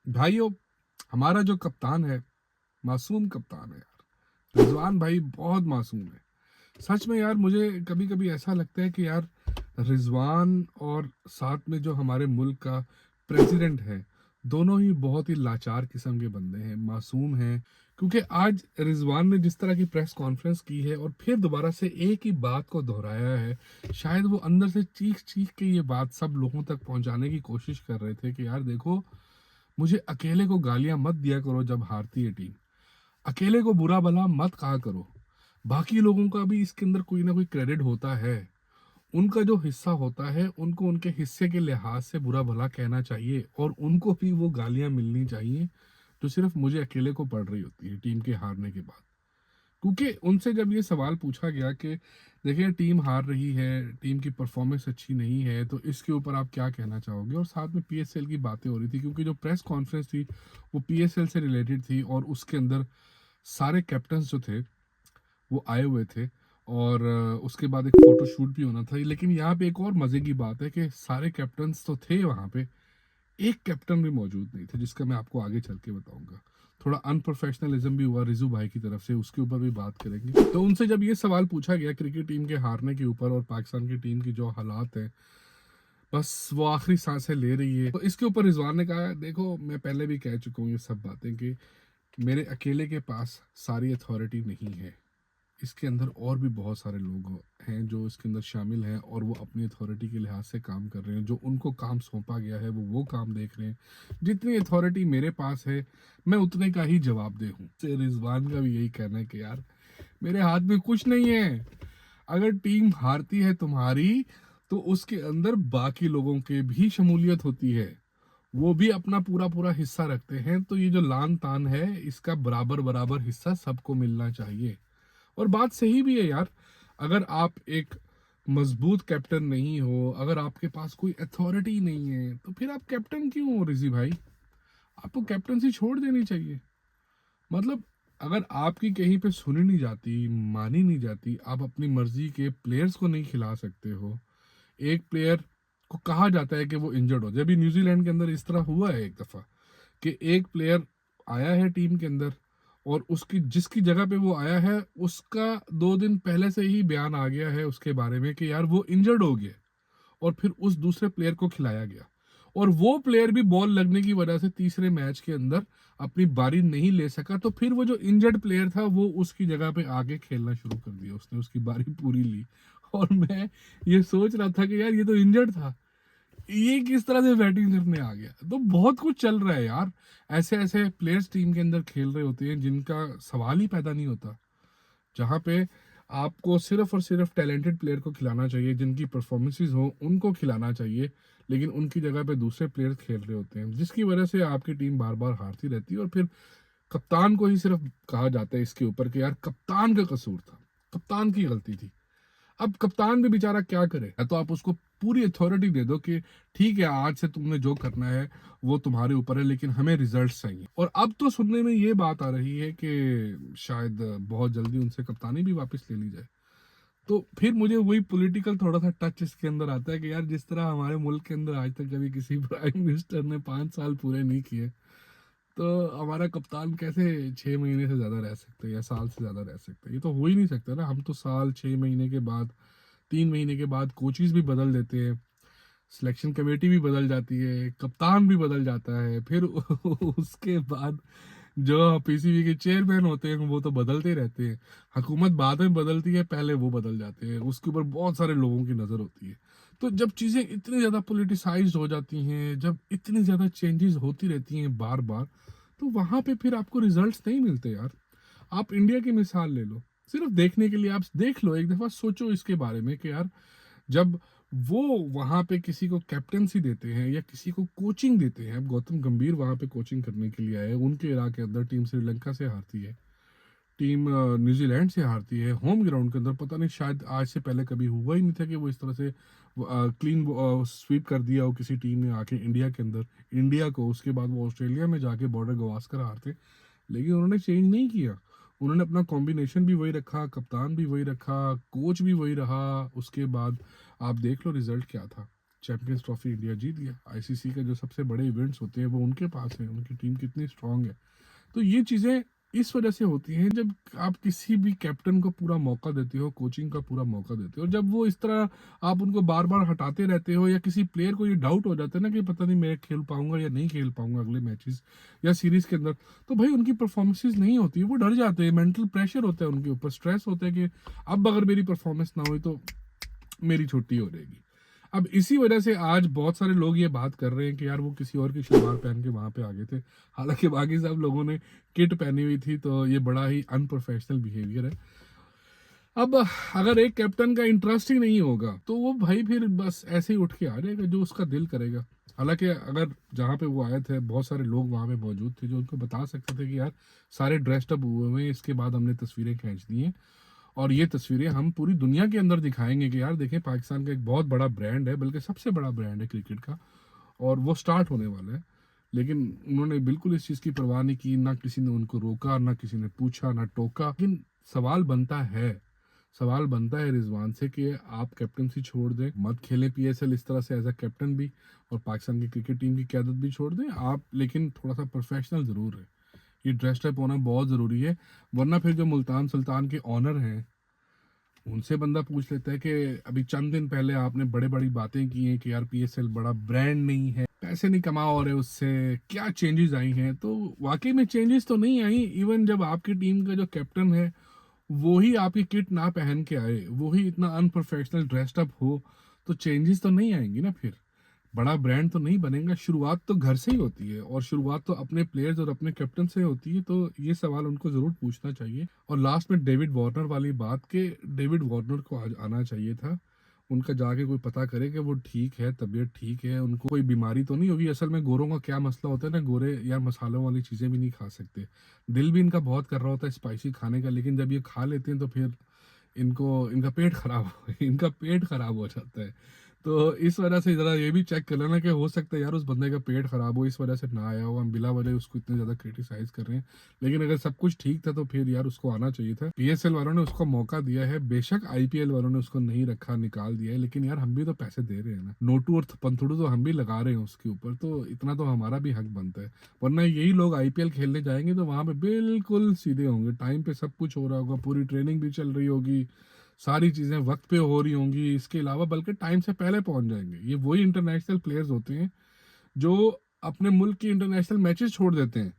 भाइयों, हमारा जो कप्तान है, मासूम कप्तान है यार। रिजवान भाई बहुत मासूम है। सच में यार, मुझे कभी कभी ऐसा लगता है कि यार रिजवान और साथ में जो हमारे मुल्क का प्रेसिडेंट है, दोनों ही बहुत ही लाचार किस्म के बंदे हैं, मासूम हैं। क्योंकि आज रिजवान ने जिस तरह की प्रेस कॉन्फ्रेंस की है और फिर दोबारा से एक ही बात को दोहराया है, शायद वो अंदर से चीख चीख के ये बात सब लोगों तक पहुंचाने की कोशिश कर रहे थे कि यार देखो, मुझे अकेले को गालियां मत दिया करो जब हारती है टीम। अकेले को बुरा भला मत कहा करो। बाकी लोगों का भी इसके अंदर कोई ना कोई क्रेडिट होता है। उनका जो हिस्सा होता है, उनको उनके हिस्से के लिहाज से बुरा भला कहना चाहिए और उनको भी वो गालियां मिलनी चाहिए जो सिर्फ मुझे अकेले को पड़ रही होती है टीम के हारने के बाद। क्योंकि उनसे जब ये सवाल पूछा गया कि देखिए, टीम हार रही है, टीम की परफॉर्मेंस अच्छी नहीं है, तो इसके ऊपर आप क्या कहना चाहोगे, और साथ में पीएसएल की बातें हो रही थी, क्योंकि जो प्रेस कॉन्फ्रेंस थी वो पीएसएल से रिलेटेड थी और उसके अंदर सारे कैप्टन्स जो थे वो आए हुए थे। और उसके बाद एक फोटो शूट भी होना था। लेकिन यहाँ पे एक और मजे की बात है कि सारे कैप्टन्स तो थे वहाँ पे, एक कैप्टन भी मौजूद नहीं थे, जिसका मैं आपको आगे चल के बताऊंगा। थोड़ा अनप्रोफेशनलिज्म भी हुआ रिजू भाई की तरफ से, उसके ऊपर भी बात करेंगे। तो उनसे जब ये सवाल पूछा गया क्रिकेट टीम के हारने के ऊपर और पाकिस्तान की टीम की जो हालात है, बस वो आखिरी सांसें ले रही है, तो इसके ऊपर रिजवान ने कहा, देखो मैं पहले भी कह चुका हूँ ये सब बातें कि मेरे अकेले के पास सारी अथॉरिटी नहीं है। इसके अंदर और भी बहुत सारे लोग हैं जो इसके अंदर शामिल हैं और वो अपनी अथॉरिटी के लिहाज से काम कर रहे हैं। जो उनको काम सौंपा गया है वो काम देख रहे हैं। जितनी अथॉरिटी मेरे पास है, मैं उतने का ही जवाबदेह हूँ। से रिजवान का भी यही कहना है कि यार मेरे हाथ में कुछ नहीं है। अगर टीम हारती है तुम्हारी, तो उसके अंदर बाकी लोगों के भी शमूलियत होती है, वो भी अपना पूरा पूरा हिस्सा रखते हैं। तो ये जो लान तान है, इसका बराबर बराबर हिस्सा सबको मिलना चाहिए। और बात सही भी है यार। अगर आप एक मजबूत कैप्टन नहीं हो, अगर आपके पास कोई अथॉरिटी नहीं है, तो फिर आप कैप्टन क्यों हो रिजी भाई? आपको कैप्टनसी छोड़ देनी चाहिए। मतलब अगर आपकी कहीं पे सुनी नहीं जाती, मानी नहीं जाती, आप अपनी मर्जी के प्लेयर्स को नहीं खिला सकते हो। एक प्लेयर को कहा जाता है कि वो इंजर्ड हो, जब भी न्यूजीलैंड के अंदर इस तरह हुआ है एक दफा कि एक प्लेयर आया है टीम के अंदर और उसकी जिसकी जगह पे वो आया है, उसका 2 दिन पहले से ही बयान आ गया है उसके बारे में कि यार वो इंजर्ड हो गया, और फिर उस दूसरे प्लेयर को खिलाया गया। और वो प्लेयर भी बॉल लगने की वजह से तीसरे मैच के अंदर अपनी बारी नहीं ले सका, तो फिर वो जो इंजर्ड प्लेयर था वो उसकी जगह पे आके खेलना शुरू कर दिया, उसने उसकी बारी पूरी ली। और मैं ये सोच रहा था कि यार ये तो इंजर्ड था, ये किस तरह से बैटिंग करने आ गया। तो बहुत कुछ चल रहा है यार। ऐसे ऐसे प्लेयर्स टीम के अंदर खेल रहे होते हैं जिनका सवाल ही पैदा नहीं होता, जहाँ पे आपको सिर्फ और सिर्फ टैलेंटेड प्लेयर को खिलाना चाहिए, जिनकी परफॉर्मेंसेज हो उनको खिलाना चाहिए। लेकिन उनकी जगह पे दूसरे प्लेयर खेल रहे होते हैं, जिसकी वजह से आपकी टीम बार बार हारती रहती है। और फिर कप्तान को ही सिर्फ कहा जाता है इसके ऊपर कि यार कप्तान का कसूर था, कप्तान की गलती थी। अब कप्तान भी बेचारा क्या करे, या तो आप उसको पूरी अथॉरिटी दे दो कि ठीक है, आज से तुमने जो करना है वो तुम्हारे ऊपर है, लेकिन हमें रिजल्ट्स चाहिए। और अब तो सुनने में ये बात आ रही है कि शायद बहुत जल्दी उनसे कप्तानी भी वापस ले ली जाए। तो फिर मुझे वही पॉलिटिकल थोड़ा सा टच इसके अंदर आता है कि यार जिस तरह हमारे मुल्क के अंदर आज तक कभी किसी प्राइम मिनिस्टर ने 5 साल पूरे नहीं किए, तो हमारा कप्तान कैसे 6 महीने से ज्यादा रह सकते हैं या साल से ज्यादा रह सकते हैं? ये तो हो ही नहीं सकता ना। हम तो साल 6 महीने के बाद, 3 महीने के बाद कोचेस भी बदल देते हैं, सिलेक्शन कमेटी भी बदल जाती है, कप्तान भी बदल जाता है, फिर उसके बाद जो पीसीबी के चेयरमैन होते हैं वो तो बदलते रहते हैं। हुकूमत बाद में बदलती है, पहले वो बदल जाते हैं, उसके ऊपर बहुत सारे लोगों की नज़र होती है। तो जब चीज़ें इतनी ज़्यादा पोलिटिसाइज्ड हो जाती हैं, जब इतनी ज़्यादा चेंजेस होती रहती हैं बार बार, तो वहाँ पे फिर आपको रिजल्ट्स नहीं मिलते यार। आप इंडिया की मिसाल ले लो, सिर्फ देखने के लिए आप देख लो, एक दफ़ा सोचो इसके बारे में कि यार जब वो वहां पे किसी को कैप्टनसी देते हैं या किसी को कोचिंग देते हैं। अब गौतम गंभीर वहां पे कोचिंग करने के लिए आए, उनके इलाके के अंदर टीम श्रीलंका से हारती है, टीम न्यूजीलैंड से हारती है होम ग्राउंड के अंदर। पता नहीं, शायद आज से पहले कभी हुआ ही नहीं था कि वो इस तरह से क्लीन स्वीप कर दिया हो किसी टीम ने आके इंडिया के अंदर, इंडिया को। उसके बाद वो ऑस्ट्रेलिया में जाके बॉर्डर गवास्कर हारते, लेकिन उन्होंने चेंज नहीं किया। उन्होंने अपना कॉम्बिनेशन भी वही रखा, कप्तान भी वही रखा, कोच भी वही रहा। उसके बाद आप देख लो रिजल्ट क्या था। चैंपियंस ट्रॉफी इंडिया जीत गया। आईसीसी के जो सबसे बड़े इवेंट्स होते हैं वो उनके पास है, उनकी टीम कितनी स्ट्रांग है। तो ये चीज़ें इस वजह से होती हैं जब आप किसी भी कैप्टन को पूरा मौका देते हो, कोचिंग का पूरा मौका देते हो। जब वो इस तरह आप उनको बार-बार हटाते रहते हो, या किसी प्लेयर को ये डाउट हो जाता है ना कि पता नहीं मैं खेल पाऊँगा या नहीं खेल पाऊँगा अगले मैचेस या सीरीज़ के अंदर, तो भाई उनकी परफॉर्मेंसेज़ नहीं होती, वो डर जाते हैं, मेंटल प्रेशर होता है उनके ऊपर, स्ट्रेस होता है कि अब अगर मेरी परफॉर्मेंस ना हुई तो मेरी छुट्टी हो जाएगी। अब इसी वजह से आज बहुत सारे लोग ये बात कर रहे हैं कि यार वो किसी और की शलवार पहन के वहाँ पे आ गए थे। हालाँकि बाकी सब लोगों ने किट पहनी हुई थी, तो ये बड़ा ही अनप्रोफेशनल बिहेवियर है। अब अगर एक कैप्टन का इंटरेस्ट ही नहीं होगा, तो वो भाई फिर बस ऐसे ही उठ के आ जाएगा जो उसका दिल करेगा। हालाँकि अगर जहाँ पे वो आए थे, बहुत सारे लोग वहाँ पे मौजूद थे जो उनको बता सकते थे कि यार सारे ड्रेस्ड अप हुए हुए हैं, इसके बाद हमने तस्वीरें खींच दी हैं। और ये तस्वीरें हम पूरी दुनिया के अंदर दिखाएँगे कि यार देखें, पाकिस्तान का एक बहुत बड़ा ब्रांड है, बल्कि सबसे बड़ा ब्रांड है क्रिकेट का, और वो स्टार्ट होने वाला है। लेकिन उन्होंने बिल्कुल इस चीज़ की परवाह नहीं की, ना किसी ने उनको रोका, ना किसी ने पूछा, ना टोका। लेकिन सवाल बनता है, सवाल बनता है रिजवान से कि आप कैप्टनसी छोड़ दें, मत खेलें पीएसएल इस तरह से एज़ अ कैप्टन भी, और पाकिस्तान की क्रिकेट टीम की क़यादत भी छोड़ दें आप, लेकिन थोड़ा-सा प्रोफेशनल ज़रूर रहें। ये ड्रेस्ड अप होना बहुत ज़रूरी है, वरना फिर जो मुल्तान सुल्तान के ओनर हैं, उनसे बंदा पूछ लेता है कि अभी चंद दिन पहले आपने बड़े-बड़ी बातें की हैं कि यार पीएसएल बड़ा ब्रांड नहीं है, पैसे नहीं कमा हो रहे उससे, क्या चेंजेस आई हैं? तो वाक़ई में चेंजेस तो नहीं आई। इवन जब आपकी टीम का जो कैप्टन है, वो ही आपकी किट ना पहन के आए, वो ही इतना अनप्रोफेशनल ड्रेस्ड अप हो, तो चेंजेस तो नहीं आएँगी ना फिर। बड़ा ब्रांड तो नहीं बनेगा, शुरुआत तो घर से ही होती है, और शुरुआत तो अपने प्लेयर्स और अपने कैप्टन से होती है, तो ये सवाल उनको ज़रूर पूछना चाहिए। और लास्ट में डेविड वार्नर वाली बात, के डेविड वार्नर को आज आना चाहिए था, उनका जाके कोई पता करे कि वो ठीक है, तबीयत ठीक है, उनको कोई बीमारी तो नहीं होगी। असल में गोरों का क्या मसला होता है ना, गोरे यार मसालों वाली चीज़ें भी नहीं खा सकते। दिल भी इनका बहुत कर रहा होता है स्पाइसी खाने का, लेकिन जब ये खा लेते हैं तो फिर इनको इनका पेट खराब इनका पेट खराब हो जाता है। तो इस वजह से ज़रा ये भी चेक कर लेना कि हो सकता है यार उस बंदे का पेट खराब हो, इस वजह से ना आया हो, हम बिला वजह उसको इतने ज़्यादा क्रिटिसाइज़ कर रहे हैं। लेकिन अगर सब कुछ ठीक था तो फिर यार उसको आना चाहिए था। पीएसएल वालों ने उसको मौका दिया है, बेशक आईपीएल वालों ने उसको नहीं रखा, निकाल दिया है, लेकिन यार हम भी तो पैसे दे रहे हैं ना। नोटू और पंथुड़ू तो हम भी लगा रहे हैं उसके ऊपर, तो इतना तो हमारा भी हक बनता है। वरना यही लोग आईपीएल खेलने जाएँगे तो वहाँ पे बिल्कुल सीधे होंगे, टाइम पे सब कुछ हो रहा होगा, पूरी ट्रेनिंग भी चल रही होगी, सारी चीज़ें वक़्त पे हो रही होंगी, इसके अलावा बल्कि टाइम से पहले पहुँच जाएँगे। ये वही इंटरनेशनल प्लेयर्स होते हैं, जो अपने मुल्क की इंटरनेशनल मैचेज़ छोड़ देते हैं,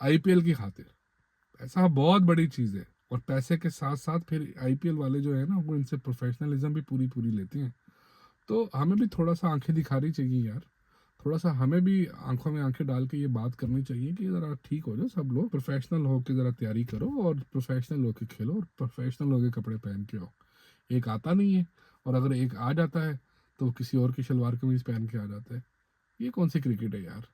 आईपीएल की खातिर। पैसा बहुत बड़ी चीज़ है, और पैसे के साथ-साथ फिर आईपीएल वाले जो है ना, वो इनसे प्रोफ़ेशनलिज़्म भी पूरी-पूरी लेते हैं। तो हमें भी थोड़ा-सा आँखें दिखानी चाहिए यार। थोड़ा-सा हमें भी आँखों में आँखें डाल के ये बात करनी चाहिए कि ज़रा ठीक हो जाओ सब लोग, प्रोफ़ेशनल होके ज़रा तैयारी करो, और प्रोफ़ेशनल होके खेलो, और प्रोफ़ेशनल होके कपड़े पहन के आओ। एक आता नहीं है, और अगर एक आ जाता है, तो किसी और की शलवार कमीज़ पहन के आ जाता है। ये कौन-सी क्रिकेट है यार?